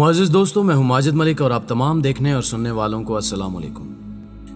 मुअज़्ज़िज़ दोस्तों, मैं हूं माजिद मलिक और आप तमाम देखने और सुनने वालों को अस्सलाम वालेकुम।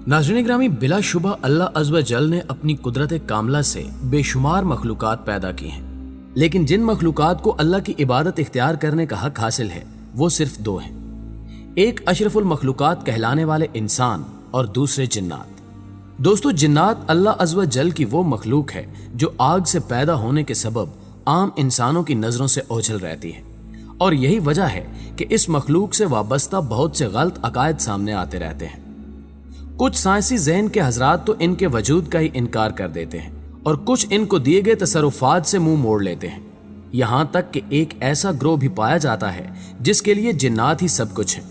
नाज़रीन ग्रामी, बिला शुबा अल्लाह अज़्ज़ व जल ने अपनी कुदरत कामला से बेशुमार मखलूक़ात पैदा की हैं, लेकिन जिन मखलूक़ात को अल्लाह की इबादत इख्तियार करने का हक हासिल है वो सिर्फ दो हैं। एक अशरफुल मखलूक़ात कहलाने वाले इंसान और दूसरे जिन्नात। दोस्तों, जिन्नात अल्लाह अज़्ज़ व जल की वो मखलूक है जो आग से पैदा होने के सबब आम इंसानों की नज़रों से ओझल रहती है, और यही वजह है कि इस मखलूक से वाबस्ता बहुत से गलत अकायद सामने आते रहते हैं। कुछ साइंसी ज़हन के हजरात तो इनके वजूद का ही इनकार कर देते हैं और कुछ इनको दिए गए तसरुफात से मुंह मोड़ लेते हैं। यहाँ तक कि एक ऐसा ग्रोह भी पाया जाता है जिसके लिए जिन्नात ही सब कुछ है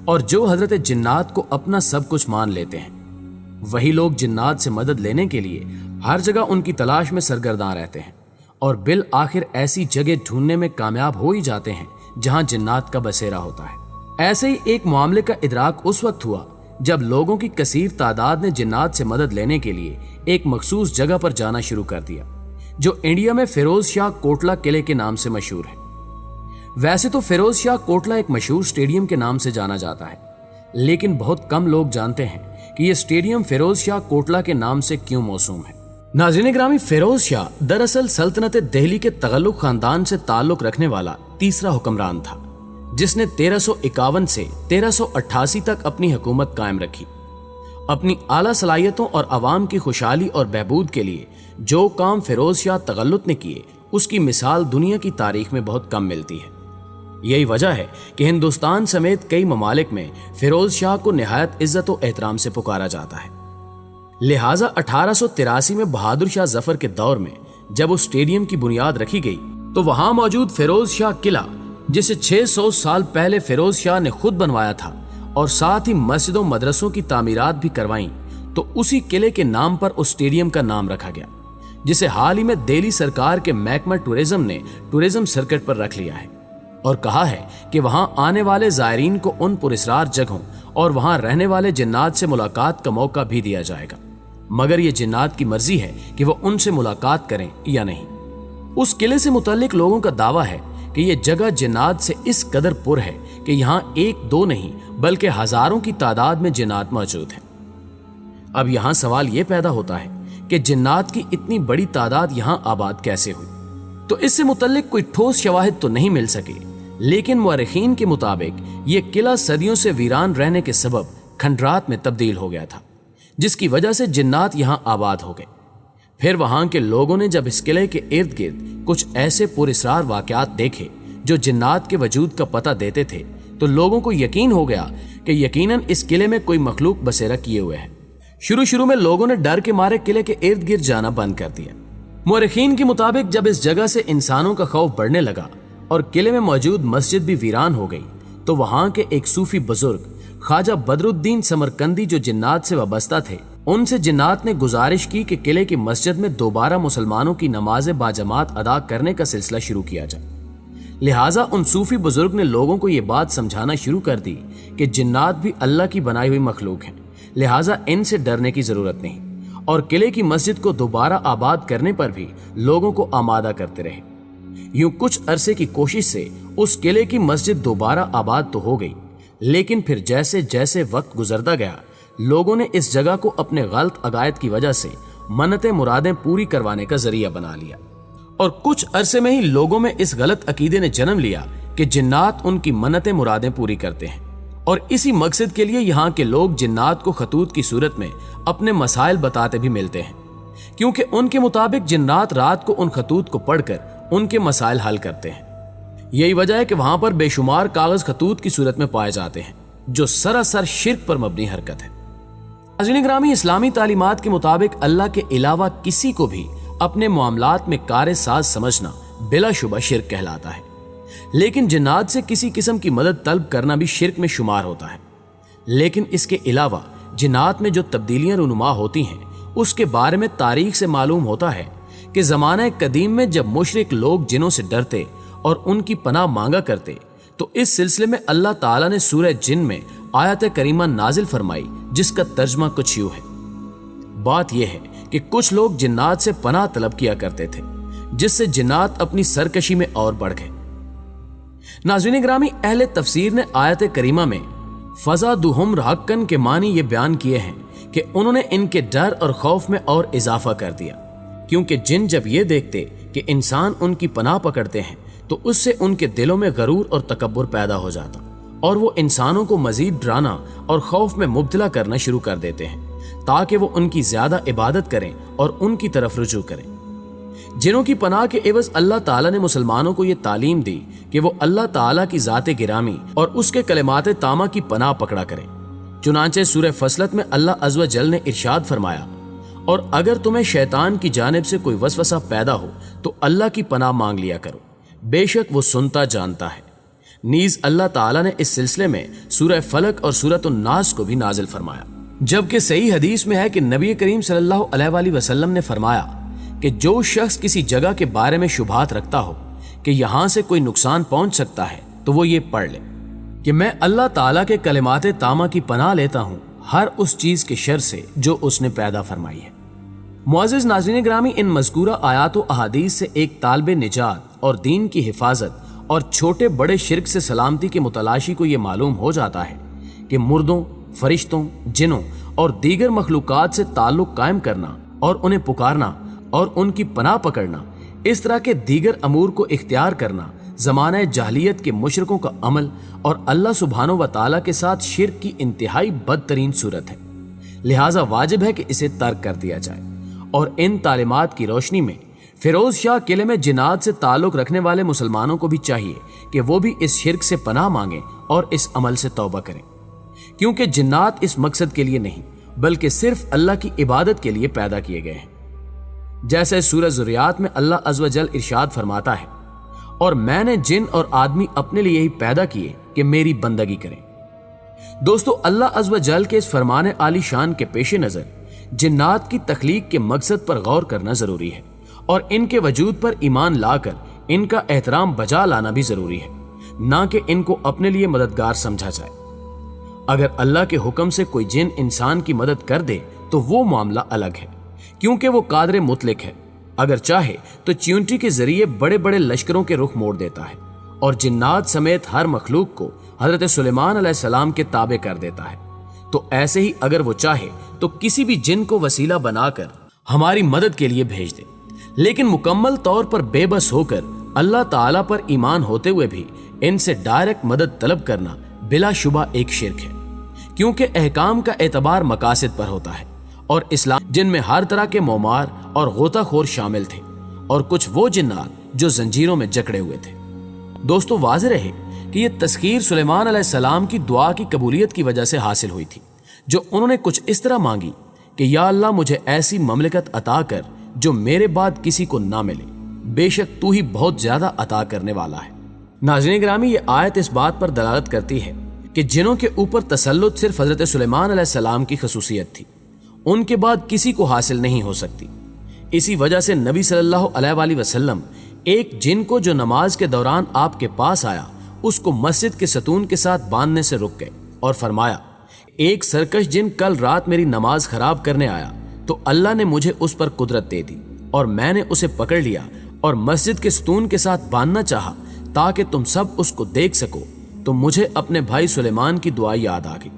और जो हजरत जिन्नात को अपना सब कुछ मान लेते हैं। वही लोग जिन्नात से मदद लेने के लिए हर जगह उनकी तलाश में सरगर्दां रहते हैं और बिल आखिर ऐसी जगह ढूंढने में कामयाब हो ही जाते हैं जहां जिन्नात का बसेरा होता है। ऐसे ही एक मामले का इदराक उस वक्त हुआ जब लोगों की कसीर तादाद ने जिन्नात से मदद लेने के लिए एक मखसूस जगह पर जाना शुरू कर दिया, जो इंडिया में फिरोज शाह कोटला किले के नाम से मशहूर है। वैसे तो फिरोज शाह कोटला एक मशहूर स्टेडियम के नाम से जाना जाता है, लेकिन बहुत कम लोग जानते हैं कि यह स्टेडियम फिरोज शाह कोटला के नाम से क्यों मौसूम है। नाज़रीन ग्रामी, फिरोज शाह दरअसल सल्तनत दिल्ली के तगल्लुक खानदान से ताल्लुक रखने वाला तीसरा हुक्मरान था, जिसने 1351 से 1388 तक अपनी हुकूमत कायम रखी। अपनी आला सलाहियतों और अवाम की खुशहाली और बहबूद के लिए जो काम फिरोज शाह तगल्लुत ने किए, उसकी मिसाल दुनिया की तारीख में बहुत कम मिलती है। यही वजह है कि हिंदुस्तान समेत कई ममालिक में फिरोज शाह को निहायत इज्जत और एहतराम से पुकारा जाता है। लिहाजा 1883 में बहादुर शाह जफर के दौर में जब उस स्टेडियम की बुनियाद रखी गई तो वहां मौजूद फिरोज शाह किला, जिसे 600 साल पहले फिरोज शाह ने खुद बनवाया था और साथ ही मस्जिदों मदरसों की तामीरात भी करवाई, तो उसी किले के नाम पर उस स्टेडियम का नाम रखा गया, जिसे हाल ही में दिल्ली सरकार के महकमा टूरिज्म ने टूरिज्म सर्किट पर रख लिया है और कहा है कि वहां आने वाले जायरीन को उन पुरस्कार जगहों और वहां रहने वाले जिन्नात से मुलाकात का मौका भी दिया जाएगा, मगर ये जिन्नात की मर्जी है कि वो उनसे मुलाकात करें या नहीं। उस किले से मुतल्लिक लोगों का दावा है कि ये जगह जिन्नात से इस कदर पुर है कि यहाँ एक दो नहीं बल्कि हजारों की तादाद में जिन्नात मौजूद हैं। अब यहाँ सवाल ये पैदा होता है कि जिन्नात की इतनी बड़ी तादाद यहाँ आबाद कैसे हुई? तो इससे मुतल्लिक कोई ठोस शवाहिद तो नहीं मिल सके, लेकिन मुअर्रिखीन के मुताबिक ये किला सदियों से वीरान रहने के सबब खंडरात में तब्दील हो गया था, जिसकी वजह से जिन्नात यहाँ आबाद हो गए। फिर वहां के लोगों ने जब इस किले के इर्द गिर्द कुछ ऐसे पुरस्कार वाकयात देखे जो जिन्नात के वजूद का पता देते थे, तो लोगों को यकीन हो गया कि यकीनन इस किले में कोई मखलूक बसेरा किए हुए है। शुरू में लोगों ने डर के मारे किले के इर्द गिर्द जाना बंद कर दिया। मुअर्रिखीन के मुताबिक जब इस जगह से इंसानों का खौफ बढ़ने लगा और किले में मौजूद मस्जिद भी वीरान हो गई, तो वहां के एक सूफी बुजुर्ग ख्वाजा बदरुद्दीन समरकंदी जो जिन्नात से वाबस्ता थे, उनसे जिन्नात ने गुजारिश की कि किले की मस्जिद में दोबारा मुसलमानों की नमाज बाजमात अदा करने का सिलसिला शुरू किया जाए। लिहाजा उन सूफी बुजुर्ग ने लोगों को ये बात समझाना शुरू कर दी कि जिन्नात भी अल्लाह की बनाई हुई मखलूक हैं, लिहाजा इनसे डरने की जरूरत नहीं, और किले की मस्जिद को दोबारा आबाद करने पर भी लोगों को आमादा करते रहे। यूं कुछ अरसे की कोशिश से उस किले की मस्जिद दोबारा आबाद तो हो गई, लेकिन फिर जैसे जैसे वक्त गुजरता गया, लोगों ने इस जगह को अपने गलत अकायद की वजह से मन्नतें मुरादें पूरी करवाने का जरिया बना लिया, और कुछ अरसे में ही लोगों में इस गलत अकीदे ने जन्म लिया कि जिन्नात उनकी मन्नतें मुरादें पूरी करते हैं, और इसी मकसद के लिए यहाँ के लोग जिन्नात को खतूत की सूरत में अपने मसाइल बताते भी मिलते हैं, क्योंकि उनके मुताबिक जिन्नात रात को उन खतूत को पढ़कर उनके मसाइल हल करते हैं। यही वजह है कि वहां पर बेशुमार कागज खतूत की सूरत में पाए जाते हैं, जो सरासर शिर्क पर मबनी हरकत है। नाज़रीन ग्रामी, इस्लामी तालीमात के मुताबिक अल्लाह के अलावा किसी को भी अपने मामलात में कार साज समझना बिलाशुबा शिर्क कहलाता है, लेकिन जिन्नात से किसी किस्म की मदद तलब करना भी शिर्क में शुमार होता है। लेकिन इसके अलावा जिन्नात में जो तब्दीलियां रुनुमा होती हैं, उसके बारे में तारीख से मालूम होता है कि ज़माना कदीम में जब मुशरिक लोग जिनों से डरते और उनकी पनाह मांगा करते, तो इस सिलसिले में अल्लाह ताला ने सूरह जिन में आयत करीमा नाजिल फरमाई, जिसका तर्जमा कुछ यूं है। बात यह है कि कुछ लोग जिन्नात से पनाह तलब किया करते थे, जिससे जिन्नात अपनी सरकशी में और बढ़ गए। नाज़रीन ग्रामी, अहले तफसीर ने आयत करीमा में फ़ज़ादुहुम रहक्कन के मानी ये बयान किए हैं कि उन्होंने इनके डर और खौफ में और इजाफा कर दिया, क्योंकि जिन जब ये देखते कि इंसान उनकी पनाह पकड़ते हैं तो उससे उनके दिलों में गरूर और तकब्बुर पैदा हो जाता और वो इंसानों को मजीद डराना और खौफ में मुब्तला करना शुरू कर देते हैं ताकि वो उनकी ज्यादा इबादत करें और उनकी तरफ रुजू करें। जिनों की पनाह के एवज अल्लाह ताला ने मुसलमानों को ये तालीम दी कि वो अल्लाह ताला की ज़ात गिरामी और उसके कलिमात तामा की पनाह पकड़ा करें। चुनांचे सूरह फसलत में अल्लाह अज़्ज़ व जल ने इरशाद फरमाया, और अगर तुम्हें शैतान की जानिब से कोई वसवसा पैदा हो तो अल्लाह की पनाह मांग लिया करो, बेशक वो सुनता जानता है। नीज अल्लाह ताला ने इस सिलसिले में सूरह फलक और सूरत नास को भी नाजिल फरमाया, जबकि सही हदीस में है कि नबी करीम सल्लल्लाहु अलैहि वसल्लम ने फरमाया कि जो शख्स किसी जगह के बारे में शुबहात रखता हो कि यहाँ से कोई नुकसान पहुंच सकता है तो वो ये पढ़ ले कि मैं अल्लाह ताला के कलिमात तामा की पनाह लेता हूँ हर उस चीज के शर से जो उसने पैदा फरमाई है। मुअज़्ज़िज़ नाज़रीन ग्रामी, इन मज़कूरा आयात व अहादीस से एक तालिबे निजात और दीन की हिफाजत और छोटे बड़े शिर्क से सलामती के मुतलाशी को ये मालूम हो जाता है कि मुर्दों, फरिश्तों, जिनों और दीगर मखलूकात से ताल्लुक कायम करना और उन्हें पुकारना और उनकी पनाह पकड़ना, इस तरह के दीगर अमूर को इख्तियार करना ज़माना जाहलियत के मुशरिकों का अमल और अल्लाह सुब्हानो व तआला के साथ शिर्क की इंतहाई बदतरीन सूरत है। लिहाजा वाजिब है कि इसे तर्क कर दिया जाए और इन तालीमात की रोशनी में फिरोज शाह किले में जिन्नात से ताल्लुक रखने वाले मुसलमानों को भी चाहिए कि वो भी इस शिर्क से पनाह मांगें और इस अमल से तौबा करें, क्योंकि जिन्नात इस मकसद के लिए नहीं बल्कि सिर्फ अल्लाह की इबादत के लिए पैदा किए गए हैं। जैसे सूरह ज़ुरियात में अल्लाह अज़्ज़ व जल इरशाद फरमाता है, और मैंने जिन और आदमी अपने लिए ही पैदा किए कि मेरी बंदगी करें। दोस्तों, अल्लाह अज़्ज़ व जल के इस फरमाने आली शान के पेश नज़र जिन्नात की तख्लीक के मकसद पर गौर करना जरूरी है और इनके वजूद पर ईमान लाकर इनका एहतराम बजा लाना भी जरूरी है, ना कि इनको अपने लिए मददगार समझा जाए। अगर अल्लाह के हुक्म से कोई जिन इंसान की मदद कर दे तो वो मामला अलग है, क्योंकि वो कादर मुतलक है। अगर चाहे तो च्यूंटी के जरिए बड़े बड़े लश्करों के रुख मोड़ देता है और जिन्नात समेत हर मखलूक को हजरत सुलेमान अलैहिस्सलाम के ताबे कर देता है। तो ऐसे ही अगर वो चाहे तो किसी भी जिन को वसीला बनाकर हमारी मदद के लिए भेज दे, लेकिन मुकम्मल तौर पर बेबस होकर अल्लाह ताला पर ईमान होते हुए भी इनसे डायरेक्ट मदद तलब करना बिलाशुबा एक शिर्क है, क्योंकि अहकाम का एतबार मकासद पर होता है और इस्लाम जिनमें हर तरह के मोमार और गोताखोर शामिल थे और कुछ वो जिन्नात जो जंजीरों में जकड़े हुए थे। दोस्तों, वाज़ेह रहे कि ये तस्खीर सुलेमान अलैहिस्सलाम की दुआ की कबूलियत की वजह से हासिल हुई थी, जो उन्होंने कुछ इस तरह मांगी कि या अल्लाह, मुझे ऐसी ममलिकत अता कर जो मेरे बाद किसी को ना मिले, बेशक तू ही बहुत ज्यादा अता करने वाला है। नाज़रीन ग्रामी, ये आयत इस बात पर दलालत करती है कि जिनों के ऊपर तसल्लुत सिर्फ हजरत सुलेमान अलैहिस्सलाम की खसूसियत थी, उनके बाद किसी को हासिल नहीं हो सकती। इसी वजह से नबी सल्लल्लाहु अलैहि वसल्लम एक जिन को जो नमाज के दौरान आपके पास आया उसको मस्जिद के सतून के साथ बांधने से रुक गए और फरमाया, एक सरकश जिन कल रात मेरी नमाज खराब करने आया तो अल्लाह ने मुझे उस पर कुदरत दे दी और मैंने उसे पकड़ लिया और मस्जिद के सतून के साथ बांधना चाहा ताकि तुम सब उसको देख सको। तो मुझे अपने भाई सुलेमान की दुआ याद आ गई,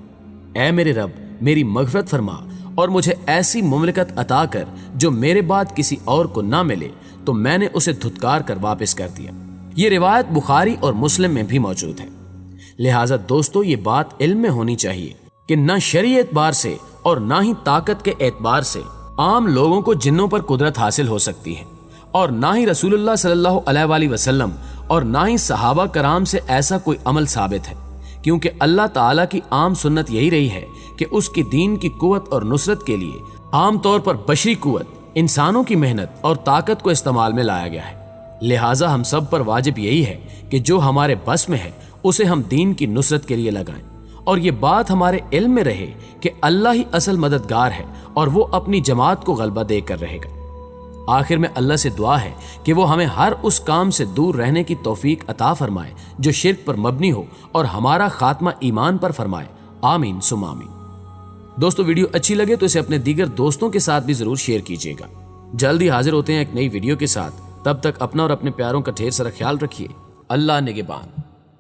ऐ मेरे रब, मेरी मगफरत फरमा और मुझे ऐसी मुमलिकत अता कर जो मेरे बाद किसी और को ना मिले। तो मैंने उसे धुतकार कर वापस कर दिया। ये रिवायत बुखारी और मुस्लिम में भी मौजूद है। लिहाजा दोस्तों, ये बात इल्म में होनी चाहिए कि ना शरई एतबार से और ना ही ताकत के एतबार से आम लोगों को जिन्नों पर कुदरत हासिल हो सकती है और ना ही रसूलुल्लाह सल्लल्लाहु अलैहि वसल्लम और ना ही सहाबा कराम से ऐसा कोई अमल साबित है, क्योंकि अल्लाह ताला की आम सुन्नत यही रही है कि उसकी दीन की कुव्वत और नुसरत के लिए आम तौर पर बशरी कुव्वत, इंसानों की मेहनत और ताकत को इस्तेमाल में लाया गया है। लिहाजा हम सब पर वाजिब यही है कि जो हमारे बस में है उसे हम दीन की नुसरत के लिए लगाएं और ये बात हमारे इल्म में रहे कि अल्लाह ही असल मददगार है और वो अपनी जमात को गलबा देकर रहेगा। आखिर में अल्लाह से दुआ है कि वो हमें हर उस काम से दूर रहने की तौफीक अता फरमाए जो शिर्क पर मबनी हो और हमारा खात्मा ईमान पर फरमाए। आमीन सुम आमीन। दोस्तों, वीडियो अच्छी लगे तो इसे अपने दीगर दोस्तों के साथ भी जरूर शेयर कीजिएगा। जल्दी हाजिर होते हैं एक नई वीडियो के साथ। तब तक अपना और अपने प्यारों का ढेर सारा ख्याल रखिए। अल्लाह निगहबान।